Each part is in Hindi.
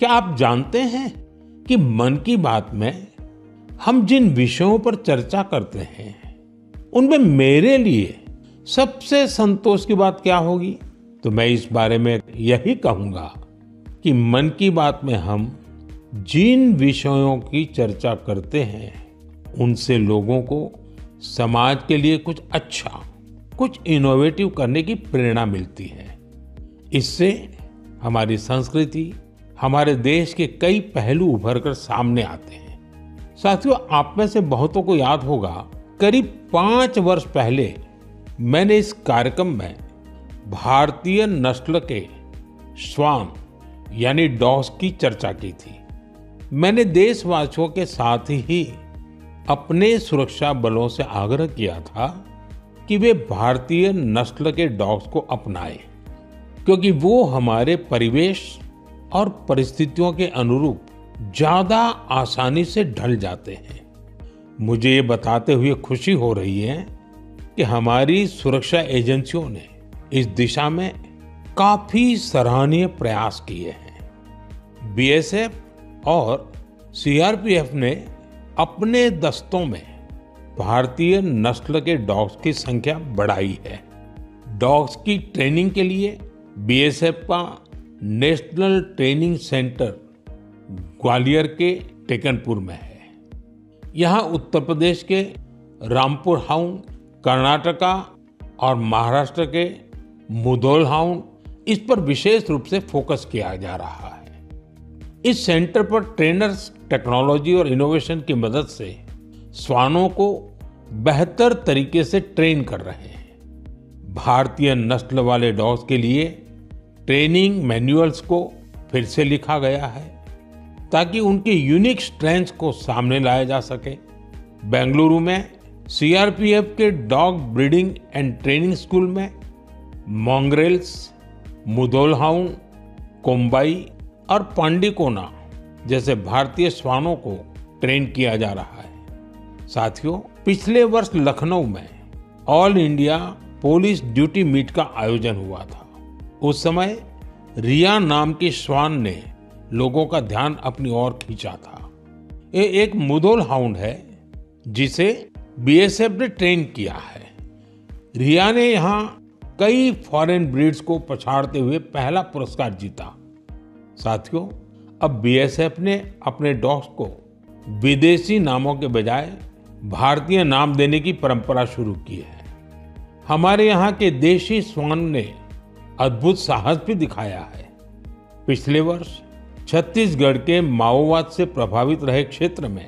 क्या आप जानते हैं कि मन की बात में हम जिन विषयों पर चर्चा करते हैं उनमें मेरे लिए सबसे संतोष की बात क्या होगी? तो मैं इस बारे में यही कहूंगा कि मन की बात में हम जिन विषयों की चर्चा करते हैं उनसे लोगों को समाज के लिए कुछ अच्छा, कुछ इनोवेटिव करने की प्रेरणा मिलती है। इससे हमारी संस्कृति, हमारे देश के कई पहलू उभर कर सामने आते हैं। साथियों, आप में से बहुतों को याद होगा, करीब 5 वर्ष पहले मैंने इस कार्यक्रम में भारतीय नस्ल के श्वान यानी डॉग्स की चर्चा की थी। मैंने देशवासियों के साथ ही अपने सुरक्षा बलों से आग्रह किया था कि वे भारतीय नस्ल के डॉग्स को अपनाएं, क्योंकि वो हमारे परिवेश और परिस्थितियों के अनुरूप ज्यादा आसानी से ढल जाते हैं। मुझे ये बताते हुए खुशी हो रही है कि हमारी सुरक्षा एजेंसियों ने इस दिशा में काफी सराहनीय प्रयास किए हैं। बीएसएफ और सीआरपीएफ ने अपने दस्तों में भारतीय नस्ल के डॉग्स की संख्या बढ़ाई है। डॉग्स की ट्रेनिंग के लिए बीएसएफ का नेशनल ट्रेनिंग सेंटर ग्वालियर के टेकनपुर में है। यहाँ उत्तर प्रदेश के रामपुर हाउंड, कर्नाटका और महाराष्ट्र के मुधोल हाउंड, इस पर विशेष रूप से फोकस किया जा रहा है। इस सेंटर पर ट्रेनर्स टेक्नोलॉजी और इनोवेशन की मदद से श्वानों को बेहतर तरीके से ट्रेन कर रहे हैं। भारतीय नस्ल वाले डॉग्स के लिए ट्रेनिंग मैनुअल्स को फिर से लिखा गया है ताकि उनके यूनिक स्ट्रेंथ्स को सामने लाया जा सके। बेंगलुरु में सीआरपीएफ के dog breeding and training school में मॉन्ग्रेल्स, मुधोल हाउंड, कोम्बाई और पांडिकोना जैसे भारतीय श्वानों को ट्रेन किया जा रहा है। साथियों, पिछले वर्ष लखनऊ में all India police duty meet का आयोजन हुआ था। उस समय रिया नाम की श्वान ने लोगों का ध्यान अपनी ओर खींचा था। ये एक मुधोल हाउंड है जिसे बीएसएफ ने ट्रेन किया है। रिया ने यहाँ कई फॉरेन ब्रीड्स को पछाड़ते हुए पहला पुरस्कार जीता। साथियों, अब बीएसएफ ने अपने डॉग्स को विदेशी नामों के बजाय भारतीय नाम देने की परंपरा शुरू की है। हमारे यहाँ के देशी श्वान ने अद्भुत साहस भी दिखाया है। पिछले वर्ष छत्तीसगढ़ के माओवाद से प्रभावित रहे क्षेत्र में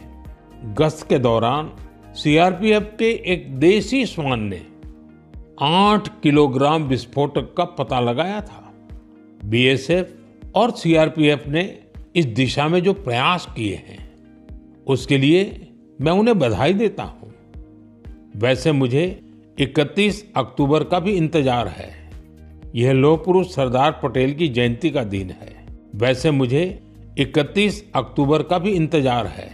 गश्त के दौरान सीआरपीएफ के एक देशी श्वान ने 8 किलोग्राम विस्फोटक का पता लगाया था। बीएसएफ और सीआरपीएफ ने इस दिशा में जो प्रयास किए हैं उसके लिए मैं उन्हें बधाई देता हूं। वैसे मुझे 31 अक्टूबर का भी इंतजार है। यह लौह पुरुष सरदार पटेल की जयंती का दिन है। वैसे मुझे 31 अक्टूबर का भी इंतजार है।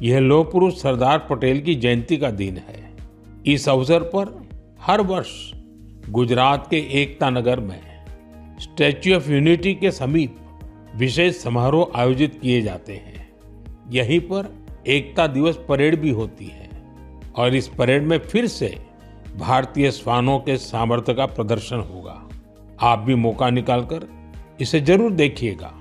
यह लौह पुरुष सरदार पटेल की जयंती का दिन है। इस अवसर पर हर वर्ष गुजरात के एकता नगर में स्टैच्यू ऑफ यूनिटी के समीप विशेष समारोह आयोजित किए जाते हैं। यहीं पर एकता दिवस परेड भी होती है और इस परेड में फिर से भारतीय श्वानों के सामर्थ्य का प्रदर्शन होगा। आप भी मौका निकालकर इसे जरूर देखिएगा।